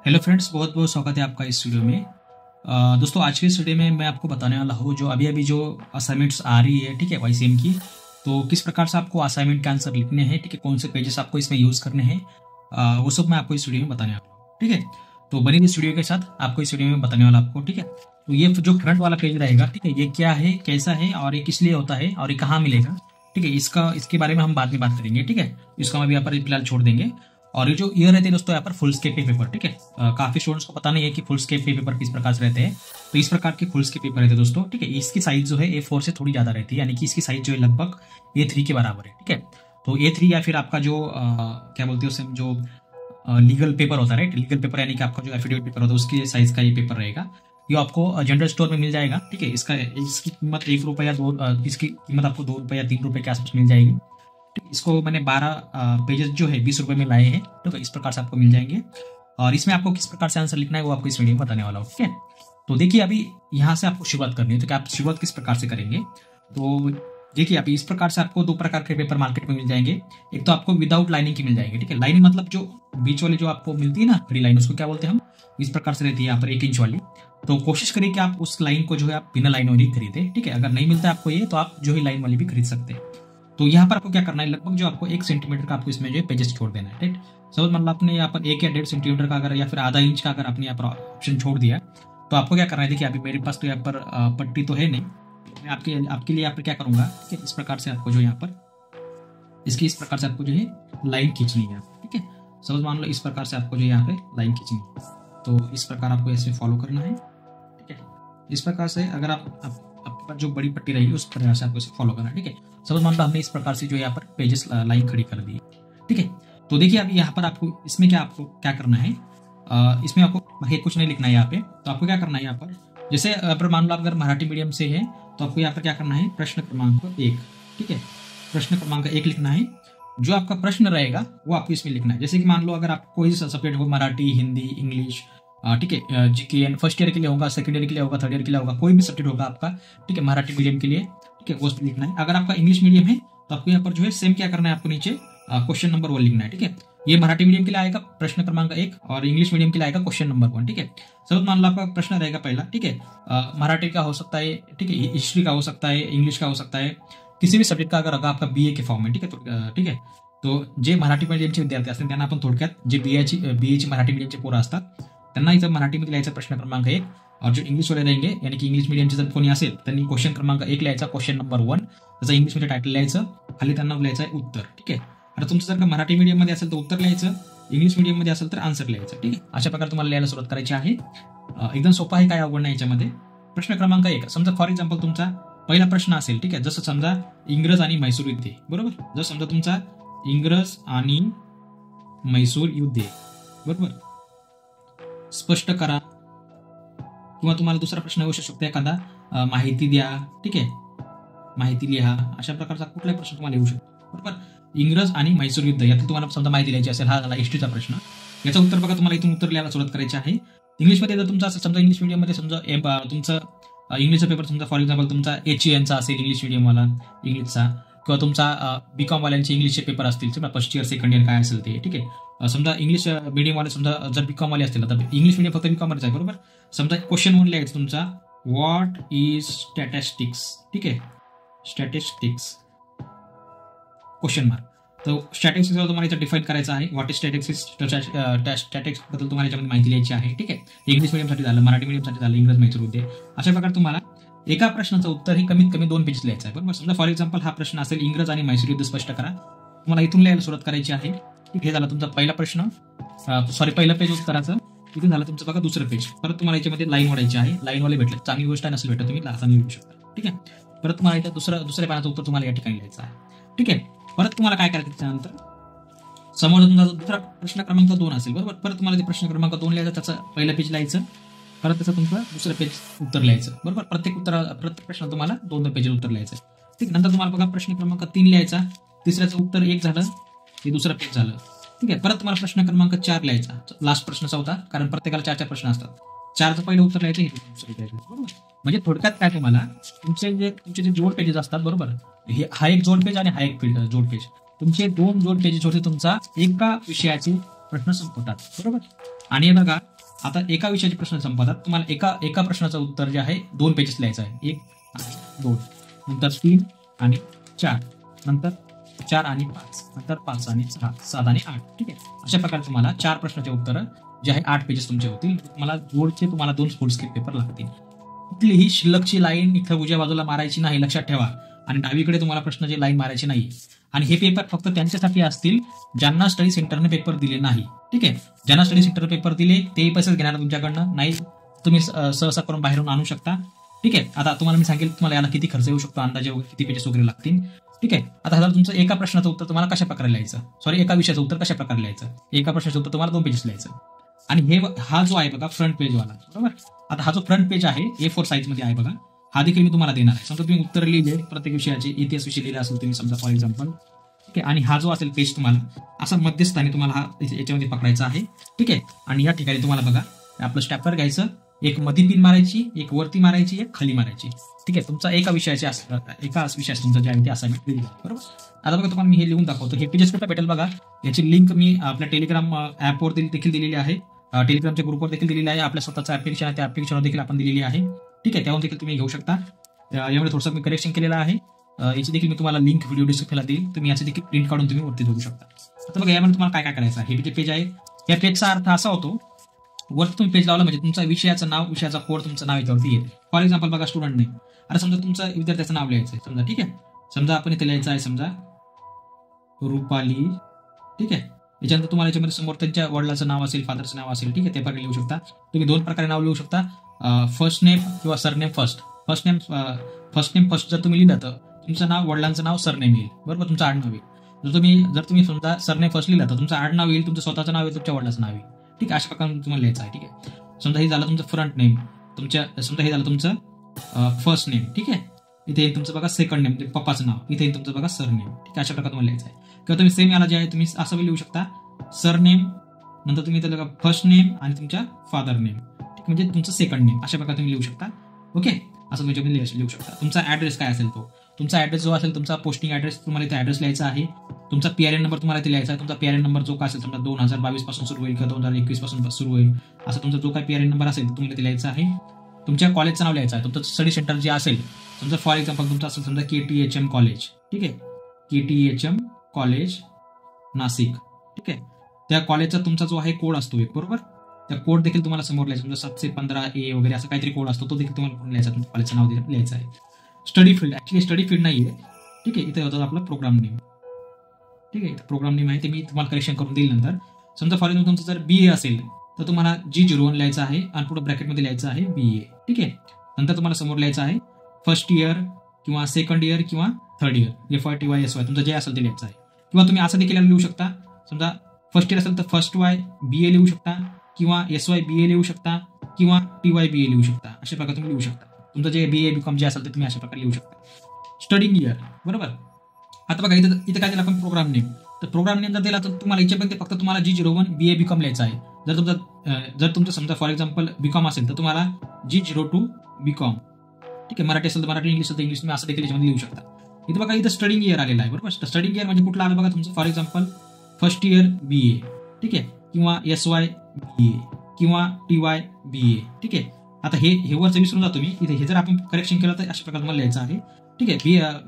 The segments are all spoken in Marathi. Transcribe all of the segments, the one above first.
हेलो फ्रेंड्स, बहुत बहुत स्वागत है आपका इस वीडियो में। दोस्तों, आज के इस वीडियो में मैं आपको बताने वाला हूँ जो अभी जो असाइनमेंट्स आ रही है, ठीक है, वाईसीएम की। तो किस प्रकार से आपको असाइनमेंट के आंसर लिखने हैं, ठीक है, कौन से पेजेस आपको इसमें यूज़ करने हैं, वो सब मैं आपको इस वीडियो में बताने वाला हूँ, ठीक है। तो बनी इस वीडियो के साथ, आपको इस वीडियो में बताने वाला आपको, ठीक है। तो ये जो फ्रंट वाला पेज रहेगा, ठीक है, ये क्या है, कैसा है और ये किस लिए होता है और ये कहाँ मिलेगा, ठीक है, इसके बारे में हम बाद में बात करेंगे, ठीक है। इसको हम अभी यहाँ पर फिलहाल छोड़ देंगे। और ये जो ईयर रहते हैं दोस्तों, यहाँ पर फुल स्केप के पेपर, ठीक है। काफी स्टूडेंट्स को पता नहीं है कि फुल स्केप के पेपर किस प्रकार से रहते हैं। तो इस प्रकार के फुल स्केप पेपर रहते हैं दोस्तों, ठीक है। इसकी साइज जो है A4 से थोड़ी ज्यादा रहती है, यानी कि इसकी साइज जो है लगभग A3 के बराबर है, ठीक है। तो A3 या फिर आपका जो क्या बोलते हैं उसे, जो लीगल पेपर होता है, राइट, लीगल पेपर यानी कि आपका जो एफिडेविट पेपर होता है उसकी साइज का ये पेपर रहेगा। ये आपको जनरल स्टोर में मिल जाएगा, ठीक है। इसकी कीमत ₹1 या 2, इसकी कीमत आपको ₹2 या ₹3 के आसपास मिल जाएगी। इसको मैंने 12 पेजेस जो है ₹20 में लाए हैं, तो इस प्रकार से आपको मिल जाएंगे। और इसमें आपको किस प्रकार से आंसर लिखना है वो आपको इस वीडियो में बताने वाला हूँ, ठीक है। तो देखिए, अभी यहाँ से आपको शुरुआत करनी है, तो क्या आप शुरुआत किस प्रकार से करेंगे। तो देखिए, अभी इस प्रकार से आपको 2 प्रकार के पेपर मार्केट में मिल जाएंगे। एक तो आपको विदाउट लाइनिंग की मिल जाएंगे, ठीक है। लाइनिंग मतलब जो बीच वाली जो आपको मिलती है ना, खड़ी लाइन, उसको क्या बोलते हैं हम, इस प्रकार से रहती है यहाँ पर 1 इंच वाली। तो कोशिश करिए कि आप उस लाइन को जो है आप बिना लाइन वाली खरीदे, ठीक है। अगर नहीं मिलता है आपको ये, तो आप जो है लाइन वाली भी खरीद सकते हैं। तो यहाँ पर आपको क्या करना है, लगभग जो आपको 1 सेंटीमीटर का आपको इसमें जो है पेजेस छोड़ देना है, राइट। सपोज मतलब आपने यहाँ पर 1 या 1.5 सेंटीमीटर का अगर या फिर आधा इंच का अगर आपने यहाँ पर ऑप्शन छोड़ दिया, तो आपको क्या करना है, देखिए अभी मेरे पास तो यहाँ पर पट्टी तो है नहीं, मैं आपके लिए यहाँ पर क्या करूंगा कि इस प्रकार से आपको जो यहाँ पर इस प्रकार से आपको जो है लाइन खींचनी है, ठीक है। सपोज मान लो इस प्रकार से आपको जो यहाँ पे लाइन खींचनी है, तो इस प्रकार आपको ऐसे फॉलो करना है, ठीक है। इस प्रकार से अगर आपके पास जो बड़ी पट्टी रहेगी उस प्रकार से आपको इसे फॉलो करना है, ठीक है। सपोज मान लो हमने इस प्रकार से जो यहाँ पर पेजेस लाइन खड़ी कर दी, ठीक है। तो देखिए, अभी यहाँ पर आपको इसमें आपको क्या करना है, इसमें आपको बाकी कुछ नहीं लिखना है यहाँ पे। तो आपको क्या करना है, यहाँ पर जैसे अगर मान लो अगर मराठी मीडियम से है, तो आपको यहाँ पर क्या करना है, प्रश्न क्रमांक 1, ठीक है, प्रश्न क्रमांक 1 लिखना है। जो आपका प्रश्न रहेगा वो आपको इसमें लिखना है। जैसे कि मान लो अगर आप कोई सब्जेक्ट हो, मराठी, हिंदी, इंग्लिश, ठीक है, जीके फर्स्ट ईयर के लिए होगा, सेकंड ईयर के लिए होगा, थर्ड ईयर के लिए होगा, कोई भी सब्जेक्ट होगा आपका, ठीक है, मराठी मीडियम के लिए, ठीक है, वो लिखना है। अगर आपका इंग्लिश मीडियम है तो आपको यहाँ पर जो है सेम क्या करना है, आपको नीचे क्वेश्चन नंबर 1 लिखना है, ठीक है। ये मराठी मीडियम के लिए आएगा प्रश्न क्रमांक 1 और इंग्लिश मीडियम के लिए आएगा क्वेश्चन नंबर 1, ठीक है। सब मान लो आपका प्रश्न रहेगा पहला, ठीक है, मराठी का हो सकता है, ठीक है, हिस्ट्री का हो सकता है, इंग्लिश का हो सकता है, किसी भी सब्जेक्ट का अगर आपका बीए के फॉर्म में, ठीक है, ठीक है। तो जे मराठी मीडियमचे विद्यार्थी असतात त्यांना आपण थोडक्यात जे बीएची मराठी मीडियमचे पोरं असतात त्यांना इथं मराठीमध्ये लिहायचा प्रश्न क्रमांक 1, और जो इंग्लिश वाले रहेंगे यानी कि इंग्लिश मीडियमचे जर कोणी असेल त्यांनी क्वेश्चन क्रमांक 1 लिहायचा, क्वेश्चन नंबर 1 त्याचं इंग्लिशमध्ये टायटल लिहायचं, खाली त्यांना लिहायचं आहे उत्तर, ठीक आहे। आता तुमचं जर का मराठी मीडियम मध्ये असेल तर उत्तर लिहायचं, इंग्लिश मीडियम मध्ये असेल तर आन्सर लिहायचं, ठीक आहे। अशा प्रकारे तुम्हाला लिहायला सुरुवात करायची आहे। एकदम सोपा आहे, काय अवघड नाही याच्यामध्ये। प्रश्न क्रमांक 1, समजा फॉर एक्झाम्पल तुमचा पहिला प्रश्न असेल, ठीक आहे, जसं समजा इंग्रज आणि म्हैसूर युद्ध, बरोबर। जर समजा तुमचा इंग्रज आणि म्हैसूर युद्ध, बरोबर, स्पष्ट करा, किंवा तुम्हाला दुसरा प्रश्न येऊ शकतो एखादा, माहिती द्या, ठीक आहे, माहिती लिहा, अशा प्रकारचा कुठलाही प्रश्न तुम्हाला येऊ शकतो, बरोबर। इंग्रज आणि म्हैसूर युद्ध यातील तुम्हाला समजा माहिती द्यायची असेल, हा झाला हिस्ट्रीचा प्रश्न। याचं उत्तर बघा, तुम्हाला इथून उत्तर लिहायला सुरुवात करायची आहे। इंग्लिशमध्ये जर तुमचा समजा इंग्लिश मीडियममध्ये समजा तुमचं इंग्लिशचा पेपर समजा फॉर एक्झाम्पल तुमचा HENचा असेल, इंग्लिश मीडियमवाला इंग्लिशचा, किंवा तुमचा बीकॉम वाल्यांचे इंग्लिशचे पेपर असतील, समजा फर्स्ट इयर सेकंड इयर काय असेल ते, ठीक आहे। समजा इंग्लिश मीडियम वाले समजा जर बीकॉम वाले असतील, आता इंग्लिश मीडियम फक्त बीकॉमच आहे, बरोबर। समजा क्वेश्चन 1 लिहायचं तुमचा, व्हॉट इज स्टॅटिस्टिक्स, ठीक आहे, स्टॅटिस्टिक्स क्वेश्चन मार्क। तो स्टॅटिस्टिक्स तुम्हाला इथं डिफाईन करायचं आहे, व्हॉट इज स्टॅटिस्टिक्स, स्टॅटिस्टिक्स बद्दल तुम्हाला याच्यामध्ये माहिती लिहायची आहे, ठीक आहे। इंग्लिश मीडियमसाठी झालं, मराठी मीडियमसाठी झालं, इंग्रज म्हैसूर युद्ध, अशा प्रकारे तुम्हाला एका प्रश्नाचं उत्तर हे कमीत कमी 2 पेजेस लिहायचं आहे, बरोबर। समजा फॉर एक्झाम्पल हा प्रश्न असेल, इंग्रज आणि म्हैसूर युद्ध स्पष्ट करा, तुम्हाला इथून लिहायला सुरुवात करायची आहे, ठीक आहे। झाला तुमचा पहिला प्रश्न, पहिलं पेज उत्तराचं, इथून झालं तुमचं बघा दुसरं पेज। परत तुम्हाला याच्यामध्ये लाईन वाढायची आहे, लाईनवाले भेटले चांगली गोष्ट आहे, नसेल भेटत तुम्ही लासाने लिहू शकता, ठीक आहे। परत तुम्हाला इथं दुसऱ्या पानाचं उत्तर तुम्हाला या ठिकाणी लिहायचं आहे, ठीक आहे। परत तुम्हाला काय करायचं, त्यानंतर समोर तुमचा दुसरा प्रश्न क्रमांक 2 असेल, बरोबर। परत तुम्हाला ते प्रश्न क्रमांक 2 लिहायचं, त्याचं पहिलं पेज लिहायचं, परत त्याचं तुमचं दुसरं पेज उत्तर लिहायचं, बरोबर। प्रत्येक प्रश्न तुम्हाला 2 पेजेस उत्तर लिहायचं, ठीक। नंतर तुम्हाला बघा प्रश्न क्रमांक 3 लिहायचा, तिसऱ्याचं उत्तर 1 झालं, हे दुसरं पेज झालं, ठीक आहे। परत तुम्हाला प्रश्न क्रमांक 4 लिहायचा, लास्ट प्रश्न 4था, कारण प्रत्येकाला 4 प्रश्न असतात, 4चं पहिलं उत्तर लिहायचं, हे दुसरं लिहायचं, बरोबर। म्हणजे थोडक्यात काय तुम्हाला तुमचे जे जोड पेजेस असतात, बरोबर, हा एक जोड पेज आणि हा एक जोड पेज, तुमचे 2 जोड पेजेस होते तुमचा एका विषयाचे प्रश्न संपवतात, बरोबर। आणि बघा आता एका विषयाचे प्रश्न संपतात. तुम्हाला एका प्रश्नाचं उत्तर जे आहे 2 पेजेस लिहायचं आहे. 1 आणि 2, नंतर 3 आणि 4, नंतर 4 आणि 5, नंतर 5 आणि 6, 7 आणि 8. ठीक आहे. अशा प्रकारे तुम्हाला 4 प्रश्नाचे उत्तर जे आहे 8 पेजेस तुमचे होतील. तुम्हाला 2 फुल स्केप पेपर लागतील. कुठलीही शिल्लकची लाईन इथं उजव्या बाजूला मारायची नाही, लक्षात ठेवा. आणि डावीकडे तुम्हाला प्रश्नाची लाईन मारायची नाही. आणि हे पेपर फक्त त्यांच्यासाठी असतील ज्यांना स्टडी सेंटरने पेपर दिले नाही. ठीक आहे. ज्यांना स्टडी सेंटर पेपर दिले तेही पैसेच घेणार तुमच्याकडनं. नाही तुम्ही सहसा करून बाहेरून आणू शकता. ठीक आहे. आता तुम्हाला मी सांगेल तुम्हाला याला किती खर्च येऊ शकतो, अंदाजे वगैरे किती पेजेस वगैरे लागतील. ठीक आहे. आता जर तुमचं एका प्रश्नाचं उत्तर तुम्हाला कशा प्रकारे लिहायचं, एका विषयाचं उत्तर कशा प्रकारे लिहायचं, एका प्रश्नाचं उत्तर तुम्हाला 2 पेजेस लिहायचं. आणि हा जो आहे बघा फ्रंट पेजवाला, बरोबर. आता हा जो फ्रंट पेज आहे A4 साईज मध्ये आहे बघा, हा देखील मी तुम्हाला देणार आहे. समजा तुम्ही उत्तर लिहिले प्रत्येक विषयाचे, इतिहास विषय लिहिले असेल तुम्ही समजा फॉर एक्झाम्पल. ठीक आहे. आणि हा जो असेल पेज तुम्हाला असा मध्यस्थानी तुम्हाला हा याच्यामध्ये पकडायचा आहे. ठीक आहे. आणि या ठिकाणी तुम्हाला बघा आपलं स्टॅपलर घ्यायचं, एक मधी पिन मारायची, एक वरती मारायची, एक खाली मारायची. ठीक आहे. तुमचा एका विषयाचे तुमचं जे आहे ते असाइनमेंट दिली आहे, बरोबर. आता बघा तुम्हाला मी हे लिहून दाखवतो. हे पेजेस कुठे भेटेल बघा, याची लिंक मी आपल्या टेलिग्राम ऍपवर देखील दिलेली आहे, टेलिग्रामच्या ग्रुपवर देखील दिलेली आहे, आपल्या स्वतःचं ऍप्लिकेशन आहे त्या ऍप्लिकेशनवर देखील आपण दिलेली आहे. ठीक आहे. त्यावर देखील तुम्ही घेऊ शकता. यामध्ये थोडंसं मी करेक्शन केलेलं आहे. याची देखील मी तुम्हाला लिंक व्हिडिओ डिस्क्रिप्शनला देईल, तुम्ही याची देखील प्रिंट काढून तुम्ही वरती जोडू शकता. आता बघा यामध्ये तुम्हाला काय काय करायचं आहे. हे जे पेज आहे या पेजचा अर्थ असा होतो, वरती तुम्ही पेज लावला म्हणजे तुमचा विषयाचं नाव, विषयाचा कोड, तुमचं नाव याच्यावरती येते. फॉर एक्झाम्पल बघा स्टुडंट नेम. आता समजा तुमचं विद्यार्थ्याचं नाव लिहायचं आहे समजा. ठीक आहे. समजा आपण इथे लिहायचं आहे समजा रुपाली. ठीक आहे. याच्यानंतर तुम्हाला याच्यामध्ये समोर त्यांच्या वडिलाचं नाव असेल, फादरचं नाव असेल. ठीक आहे. ते प्रकारे लिहू शकता तुम्ही. 2 प्रकारे नाव लिहू शकता, फर्स्ट नेम किंवा surname first. First name first जर तुम्ही लिहिलं तर तुमचं नाव, वडिलांचं नाव, सरनेम येईल, बरोबर. तुमचं आडनाव येईल. जर तुम्ही समजा सरनेम फर्स्ट लिहिलं तर तुमचं आडनाव येईल, तुमचं स्वतःचं नाव येईल, तुमच्या वडिलाचं नाव येईल. ठीक आहे. अशा प्रकारे तुम्हाला लिहायचं आहे. ठीक आहे. समजा हे झालं तुमचं फ्रंट नेम, समजा हे झालं तुमचं फर्स्ट नेम. ठीक आहे. इथे तुमचं बघा सेकंड नेम, म्हणजे पप्पाचं नाव. इथे तुमचं बघा सरनेम. ठीक आहे. अशा प्रकारे तुम्हाला लिहायचं आहे. किंवा तुम्ही सेम याला जे आहे तुम्ही असं लिहू शकता, सरनेम नंतर तुम्ही त्याला फर्स्ट नेम आणि तुमच्या फादर नेम. ठीक, म्हणजे तुमचं सेकंड नेम. अशा प्रकारे तुम्ही लिहू शकता. ओके. असं तुम्ही लिहू शकता. तुमचा ऍड्रेस काय असेल तो, तुमचा ऍड्रेस जो असेल तुमचा पोस्टिंग ऍड्रेस, तुम्हाला इथे ऍड्रेस लिहायचा आहे. तुमचा PRN नंबर तुम्हाला इथे लिहायचा आहे. तुमचा PRN नंबर जो काय असेल समजा 2022 पासून सुरू होईल किंवा 2021 पासून सुरू होईल, असं तुमचा जो काय PRN नंबर असेल तुम्हाला इथे लिहायचा आहे. तुमच्या कॉलेजचं नाव लिहायचं आहे. तुमचं स्टडी सेंटर जे असेल समजा फॉर एक्झाम्पल तुमचं असेल समजा KTHM कॉलेज. ठीक आहे. KTHM college Nashik. ठीक आहे. त्या कॉलेजचा तुमचा जो आहे कोड असतो एक, बरोबर. त्या कोड देखील तुम्हाला समोर लिहायचा. समजा 715A वगैरे असं काहीतरी कोड असतो, तो देखील तुम्हाला लिहायचा. तुमच्या कॉलेजचं नाव लिहायचं आहे. Study field, actually study field नाहीये. ठीक आहे. इथे होतं आपलं प्रोग्राम नेम. ठीक आहे. प्रोग्राम नेम आहे ते मी तुम्हाला करेक्शन करून देईल नंतर. समजा फॉर एक्झाम्पल तुमचं जर BA असेल तर तुम्हाला G01 लिहायचं आहे आणि पुढे ब्रॅकेटमध्ये लिहायचं आहे BA. ठीक आहे. नंतर तुम्हाला समोर लिहायचं आहे फर्स्ट इयर किंवा सेकंड इयर किंवा third year, FY TY SY तुमचं जे असेल ते लिहायचं आहे. किंवा तुम्ही असं देखील लिहू शकता, समजा फर्स्ट इयर असेल तर फर्स्ट Y BA लिहू शकता किंवा SY BA लिहू शकता किंवा TY BA लिहू शकता. अशा प्रकारे तुम्ही लिहू शकता. तुमचं जे BA BCom जे असेल ते तुम्ही अशा प्रकारे लिहू शकता. स्टडिंग इयर, बरोबर. आता बघा इथं काय दिलं आपण प्रोग्राम नेम. तर प्रोग्राम नेम जर दिला तर तुम्हाला याच्यामध्ये फक्त तुम्हाला G01 BA BCom लिहायचं आहे. जर तुमचं समजा फॉर एक्झाम्पल BCom असेल तर तुम्हाला G02 BCom. ठीक आहे. मराठी असेल तर मराठी, इंग्लिश असेल तर इंग्लिश, तुम्ही असं देखील याच्यामध्ये लिहू शकता. इथं बघा इथं स्टडिंग इयर आलेला आहे, बरोबर. स्टडिंग इयर म्हणजे कुठलं आलं बघा तुमचं for example first year BA. ठीक आहे. किंवा SY BA किंवा TY BA. ठीक आहे. आता हे वरचं विसरून जातो मी. इथे हे जर आपण करेक्शन केलं तर अशा प्रकारे तुम्हाला लिहायचं आहे. ठीक आहे.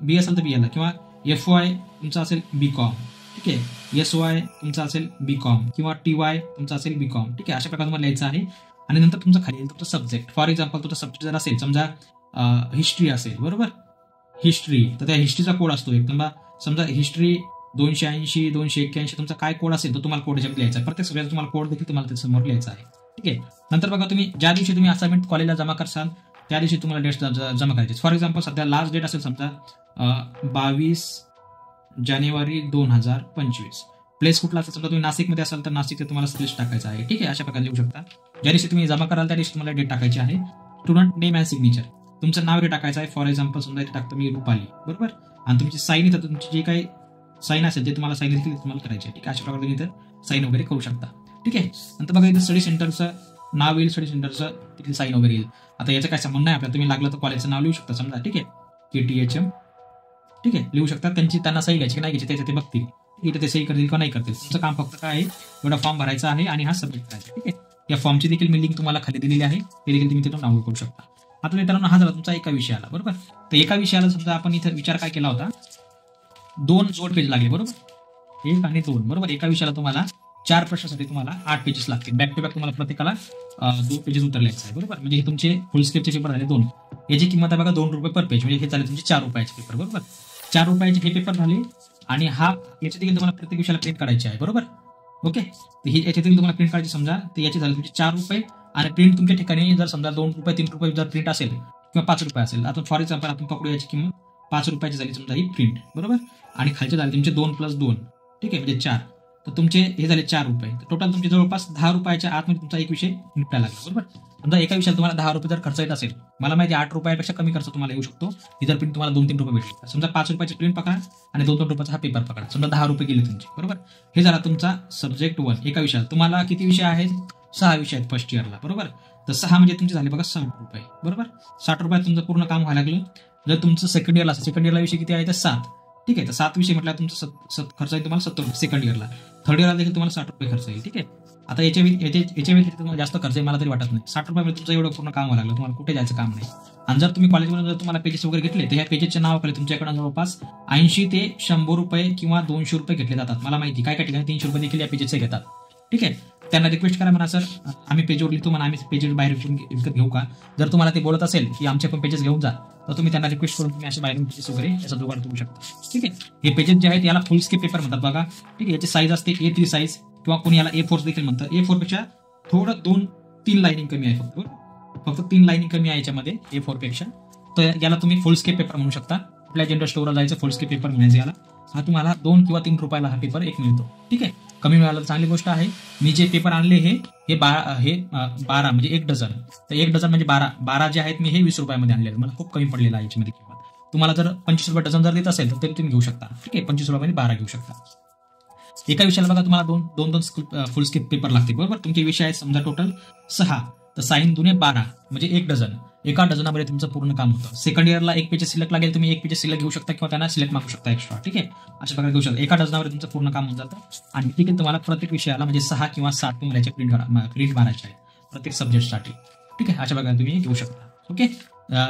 BA असेल तर BA ला किंवा FY तुमचा असेल BCom. ठीक आहे. SY तुमचा असेल BCom किंवा TY तुमचा असेल BCom. ठीक आहे. अशा प्रकारे तुम्हाला लिहायचं आहे. आणि नंतर तुमचा खाली तुमचा सब्जेक्ट. फॉर एक्झाम्पल तुमचा सब्जेक्ट जर असेल समजा हिस्ट्री असेल, बरोबर. हिस्ट्री तर त्या हिस्ट्रीचा कोड असतो एक. समजा हिस्ट्री 280 281 तुमचा काय कोड असेल तो तुम्हाला कोड याच्यामध्ये लिहायचा आहे. प्रत्येक सब्जेक्ट तुम्हाला कोड देखील तुम्हाला समोर लिहायचा आहे. ठीक आहे. नंतर बघा तुम्ही ज्या दिवशी तुम्ही असाइनमेंट कॉलेजला जमा करसाल त्या दिवशी तुम्हाला डेट्स जमा करायचे. फॉर एक्झाम्पल सध्या लास्ट डेट असेल समजा 22 जानेवारी 2025. प्लेस कुठला असेल समजा तुम्ही नाशिकमध्ये असाल तर नाशिकचे तुम्हाला प्लेस टाकायचा आहे. ठीक आहे. अशा प्रकारे लिहू शकता. ज्या दिवशी तुम्ही जमा कराल त्या दिवशी तुम्हाला डेट टाकायची आहे. स्टुडंट नेम अँड सिग्नेचर तुमचं नाव इथे टाकायचं आहे. फॉर एक्झाम्पल समजा इथे टाकतो मी रुपाली, बरोबर. आणि तुमची साईन इथं तुमची जे काही साईन असेल ते तुम्हाला साईन देखील तुम्हाला करायचे. ठीक आहे. अशा प्रकारे तुम्ही इथं साईन वगैरे करू शकता. ठीक आहे. नंतर बघा इथं स्टडी सेंटरचं नाव येईल, स्टडी सेंटरचं तिथे साईन वगैरे येईल. आता याचं काय संबंध नाही आपल्याला. तुम्ही लागलं तर कॉलेजचं नाव लिहू शकता समजा. ठीक आहे. KTHM. ठीक आहे. लिहू शकता. त्यांना सही घ्यायची की नाही घ्यायची त्याचं ते बघतील. इथे ते सही करतील किंवा नाही करतील. तुमचं काम फक्त काय आहे, एवढा फॉर्म भरायचा आहे आणि हा सबमिट करायचा. ठीक आहे. या फॉर्मची देखील मी लिंक तुम्हाला खाली दिलेली आहे, ते देखील तुम्ही तिथून डाउनलोड करू शकता. आता मित्रांनो हा झाला तुमचा एका विषयाला, बरोबर. तर एका विषयाला समजा आपण इथं विचार काय केला होता, 2 जोड पेज लागले, बरोबर, 1 आणि 2, बरोबर. एका विषयाला तुम्हाला 4 प्रश्नासाठी तुम्हाला 8 पेजेस लागतील. बॅक टू बॅक तुम्हाला प्रत्येकाला 2 पेजेस उत्तर लिहायचं आहे, बरोबर. म्हणजे हे तुमचे फुल स्क्रिप्टचे पेपर झाले 2. याची किंमत आहे बघा ₹2 पर पेज, म्हणजे हे झाले तुमचे 4 रुपयाचे पेपर, बरोबर. 4 रुपयाचे हे पेपर झाले. आणि याची देखील तुम्हाला प्रत्येक विषयाला प्रिंट काढायची आहे, बरोबर. ओके, तर ही याची देखील तुम्हाला प्रिंट काढायची समजा, तर याची झाली तुमचे ₹4. आणि प्रिंट तुमच्या ठिकाणी जर समजा ₹2, ₹3 जर प्रिंट असेल किंवा ₹5 असेल, आता फॉर एक्झाम्पल आपण पकडू याची किंमत ₹5 झाली समजा ही प्रिंट, बरोबर. आणि खालचे झाले तुमचे 2 + 2, ठीक आहे, म्हणजे 4. तर तुमचे हे झाले ₹4. तर टोटल तुमचे जवळपास ₹10 आतमध्ये तुमचा एक विषय निपटायला लागला, बरोबर. समजा एका विषयाला तुम्हाला ₹10 जर खर्च येत असेल, मला माहिती ₹8 कमी खर्च तुम्हाला येऊ शकतो. ही जर प्रिंट तुम्हाला ₹2-3 भेटली, समजा ₹5 प्रिंट पकडा आणि ₹2-2 हा पेपर पकडा, समजा ₹10 गेले तुमचे, बरोबर. हे झाला तुमचा सब्जेक्ट 1 एका विषयाला. तुम्हाला किती विषय आहेत? 6 विषय आहेत फर्स्ट इयरला, बरोबर. तर 6 म्हणजे तुमचे झाले बघा ₹60, बरोबर. ₹60 तुमचं पूर्ण काम व्हायला लागलं. जर तुमचं सेकंड इयरला असेल, सेकंड इयरला विषय किती आहे तर 7, ठीक आहे. तर 7 विषय म्हटलं तुमचा खर्च आहे तुम्हाला ₹70 सेकंड इयरला. थर्ड इयरला देखील तुम्हाला ₹60 खर्च येईल, ठीक आहे. आता याच्या व्यतिरिक्त तुम्हाला जास्त खर्च आहे मला तरी वाटत नाही. ₹60 मध्ये तुमचं एवढं पूर्ण काम व्हायला लागलं, तुम्हाला कुठे जायचं काम नाही. आणि जर तुम्ही कॉलेजमध्ये जर तुम्हाला पेजेस वगैरे घेतले, तर ह्या पेजेसच्या नावाखाली तुमच्याकडे जवळपास 80 ते ₹100 किंवा ₹200 घेतले जातात. मला माहिती काय ठिकाणी ₹300 देखील या पेजेसचे घेतात, ठीक आहे. त्यांना रिक्वेस्ट करा म्हणा, सर आम्ही पेजवर लिहितो म्हणा, आम्ही पेजेस बाहेर विकत घेऊ का. जर तुम्हाला ते बोलत असेल की आमचे पण पेजेस घेऊन जा, तर तुम्ही त्यांना रिक्वेस्ट करून तुम्ही असे बाहेरून पेजेस वगैरे याचा जुगाड करू शकता, ठीक आहे. हे पेजेस जे आहेत याला फुल स्केप पेपर म्हणतात बघा, ठीक आहे. याची साईज असते A3 साईज किंवा कोणी याला A4 देखील म्हणतं. A4 पेक्षा थोडं 2-3 लाईनिंग कमी आहे, फक्त 3 लाईनिंग कमी आहे याच्यामध्ये A4 पेक्षा. तर याला तुम्ही फुल स्केप पेपर म्हणू शकता. आपल्या जनरल स्टोअरला जायचं, फुल स्केप पेपर म्हणायचं याला. हा तुम्हाला $2 किंवा ₹3 हा पेपर एक मिळतो, ठीक आहे. कमी मिळालं चांगली गोष्ट आहे. मी जे पेपर आणले हे 12 म्हणजे 1 डझन. तर 1 डझन म्हणजे 12 जे आहेत मी हे ₹20 आणलेले. मला खूप कमी पडलेलं आहे याच्यामध्ये किंमत. तुम्हाला जर ₹25 डझन जर देत असेल तर तरी तुम्ही घेऊ शकता, ठीक आहे. ₹25 मध्ये 12 घेऊ शकता. एका विषयाला बघा तुम्हाला दोन फुल स्केप पेपर लागते, बरोबर. तुमचे विषय आहेत समजा टोटल 6, तर 6 दुने 12 म्हणजे 1 डझन. एका डझनामध्ये तुमचं पूर्ण काम होतं. सेकंड इयरला 1 पेज सिलेक्ट लागेल, तुम्ही 1 पेज सिलेक्ट घेऊ शकता किंवा त्यांना सिलेक्ट मागू शकता एक्स्ट्रा, ठीक आहे. अशा प्रकारे घेऊ शकता. एका डझनावर तुमचं पूर्ण काम होऊन जातं. आणि ठीक आहे, तुम्हाला प्रत्येक विषयाला म्हणजे 6 किंवा 7 तुम्हाला याचे प्रिंट मारायचे आहे प्रत्येक सब्जेक्टसाठी, ठीक आहे. अशा प्रकारे तुम्ही घेऊ शकता, ओके.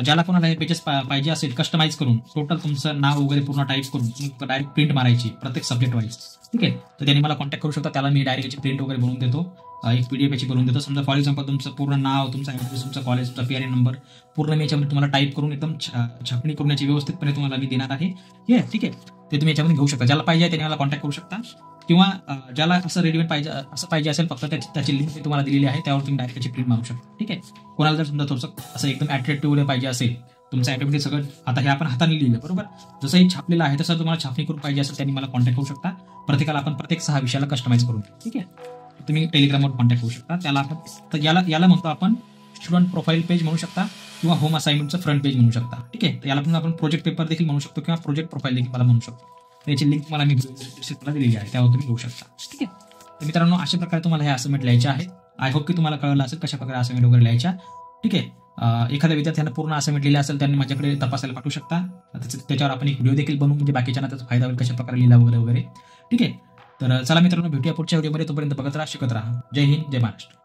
ज्याला कोणाला हे पेजेस पाहिजे असेल कस्टमाइज करून, टोटल तुमचं नाव वगैरे पूर्ण टाईप करून तुम्ही डायरेक्ट प्रिंट मारायची प्रत्येक सब्जेक्ट वाईज, ठीक आहे. तर त्यांनी मला कॉन्टॅक्ट करू शकता. त्याला मी डायरेक्ट याची प्रिंट वगैरे बनवून देतो, एक PDF याची बनवून देतो. समजा फॉर एक्झाम्पल तुमचं पूर्ण नाव, तुमचा ॲड्रेस, तुमचा कॉलेज, तुमचा PRN नंबर पूर्ण मी याच्यामध्ये तुम्हाला टाईप करून एकदम छापणी करून याची व्यवस्थितपणे तुम्हाला मी देणार आहे, ठीक आहे. ते तुम्ही याच्यामध्ये घेऊ शकता. ज्याला पाहिजे त्यांनी मला कॉन्टॅक्ट करू शकता. किंवा ज्याला असं रेडीमेड पाहिजे असेल फक्त त्याची लिंक मी तुम्हाला दिलेली आहे, त्यावर तुम्ही डायरेक्ट त्याची प्रिंट मारू शकता, ठीक आहे. कोणाला जर समजा थोडंसं असं एकदम अट्रॅक्टिव्ह पाहिजे असेल, तुमचं ॲटोमॅटिक सगळं आता हे आपण हाताने लिहिलं, बरोबर. जसं हे छापलेलं आहे तसं तुम्हाला छापणी करून पाहिजे असेल त्यांनी मला कॉन्टॅक्ट करू शकता. प्रत्येकाला आपण प्रत्येक 6 विषयाला कस्टमाइज करून, ठीक आहे. तुम्ही टेलिग्रामवर कॉन्टॅक्ट करू शकता. त्याला आपण तर याला म्हणतो आपण स्टुडंट प्रोफाईल पेज म्हणू शकता किंवा होम असाइनमेंटचं फ्रंट पेज म्हणू शकता, ठीक आहे. तर याला पण आपण प्रोजेक्ट पेपर देखील म्हणू शकतो किंवा प्रोजेक्ट प्रोफाईल देखील मला म्हणू शकतो. त्याची लिंक मला मी दिलेली आहे, त्यावर तुम्ही घेऊ शकता, ठीक आहे. तर मित्रांनो अशा प्रकारे तुम्हाला हे असाइनमेंट लिहायचे आहेत. आय होप की तुम्हाला कळलं असेल कशा प्रकारे असाइनमेंट वगैरे लिहायच्या, ठीक आहे. एखाद्या विद्यार्थ्यानं पूर्ण असाइनमेंट लिहिला असेल त्यांनी माझ्याकडे तपासायला पाठवू शकता. त्याच्यावर आपण एक व्हिडिओ देखील बनवू, म्हणजे बाकीच्यांना त्याचा फायदा होईल कशा प्रकारे लिहिला वगैरे, ठीक आहे. तर चला मित्रांनो, भेटूया पुढच्या व्हिडिओमध्ये. तोपर्यंत बघत राहा, शिकत राहा. जय हिंद, जय महाराष्ट्र.